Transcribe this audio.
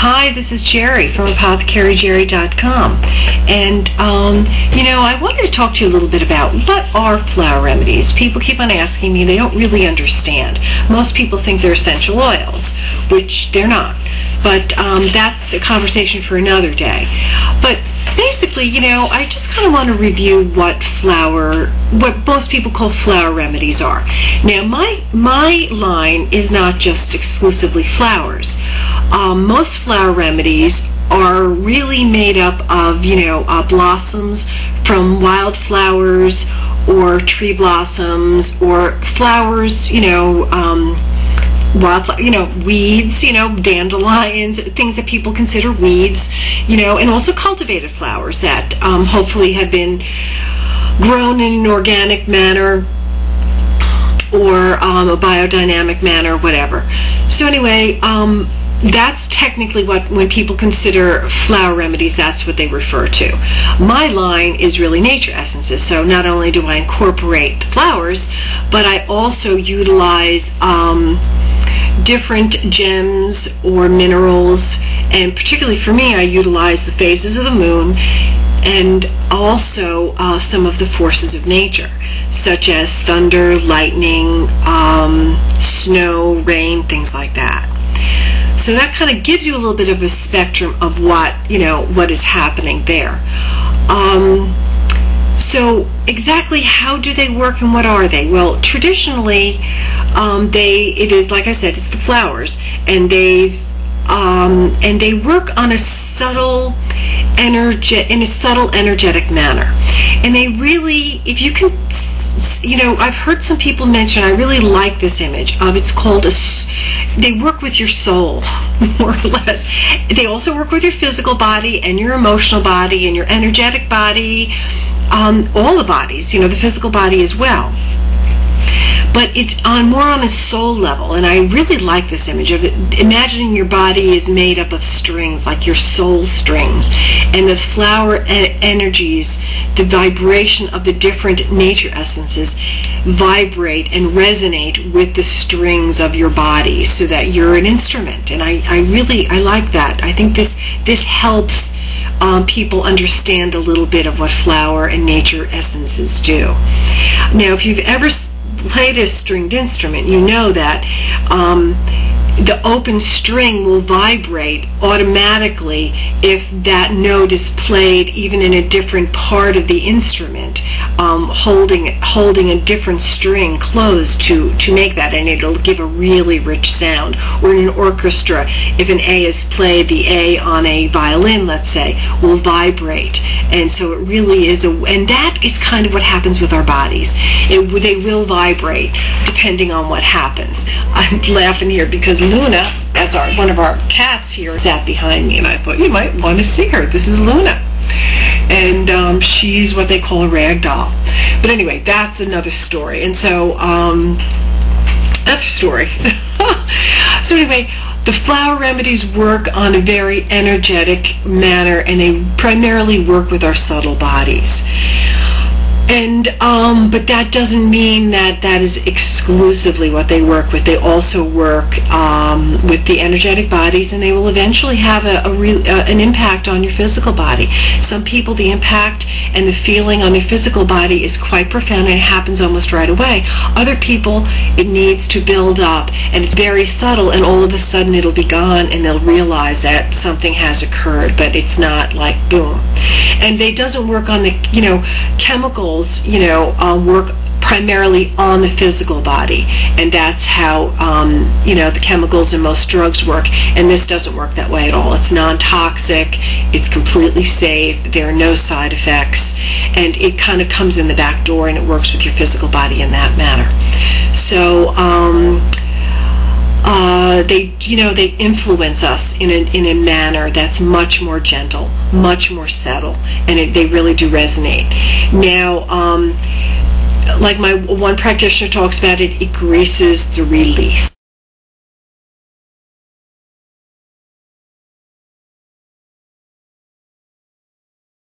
Hi, this is Jerry from apothecaryjerry.com, and I wanted to talk to you a little bit about what are flower remedies. People keep on asking me, they don't really understand. Most people think they're essential oils, which they're not, but that's a conversation for another day. But basically, I just kind of want to review what most people call flower remedies are. Now, my line is not just exclusively flowers. Most flower remedies are really made up of, blossoms from wildflowers or tree blossoms or flowers, weeds, dandelions, things that people consider weeds, and also cultivated flowers that hopefully have been grown in an organic manner or a biodynamic manner, whatever. So anyway, that's technically when people consider flower remedies, that's what they refer to. My line is really nature essences, so not only do I incorporate the flowers, but I also utilize different gems or minerals, and particularly for me, I utilize the phases of the moon and also some of the forces of nature, such as thunder, lightning, snow, rain, things like that. So that kind of gives you a little bit of a spectrum of what is happening there. So exactly how do they work and what are they? Well, traditionally, it is, like I said, it's the flowers, and they work on a subtle energetic manner. And they really, if you can, I've heard some people mention, I really like this image of, it's called they work with your soul, more or less. They also work with your physical body and your emotional body and your energetic body, all the bodies, the physical body as well. But it's more on a soul level, and I really like this image of it. Imagining your body is made up of strings, like your soul strings, and the flower energies, the vibration of the different nature essences vibrate and resonate with the strings of your body, so that you're an instrument. And I like that. I think this helps people understand a little bit of what flower and nature essences do. Now, if you've ever played a stringed instrument, you know that the open string will vibrate automatically if that note is played even in a different part of the instrument, holding a different string closed to make that, and it'll give a really rich sound. Or in an orchestra, if an A is played, the A on a violin, let's say, will vibrate. And so it really is and that is kind of what happens with our bodies. They will vibrate depending on what happens. I'm laughing here because Luna, that's one of our cats here, sat behind me, and I thought you might want to see her. This is Luna, and she's what they call a rag doll. But anyway, that's another story. And so that's a story. So anyway, the flower remedies work on a very energetic manner, and they primarily work with our subtle bodies. And but that doesn't mean that is exclusively what they work with. They also work with the energetic bodies, and they will eventually have an impact on your physical body. Some people, the impact and the feeling on their physical body is quite profound, and it happens almost right away. Other people, it needs to build up, and it's very subtle, and all of a sudden it'll be gone, and they'll realize that something has occurred, but it's not like boom. And they doesn't work on the chemicals, work primarily on the physical body, and that's how the chemicals in most drugs work. And this doesn't work that way at all. It's non-toxic, it's completely safe, there are no side effects, and it kind of comes in the back door, and it works with your physical body in that manner. So they influence us in a manner that's much more gentle, much more subtle, and they really do resonate. Now, like my one practitioner talks about it greases the release.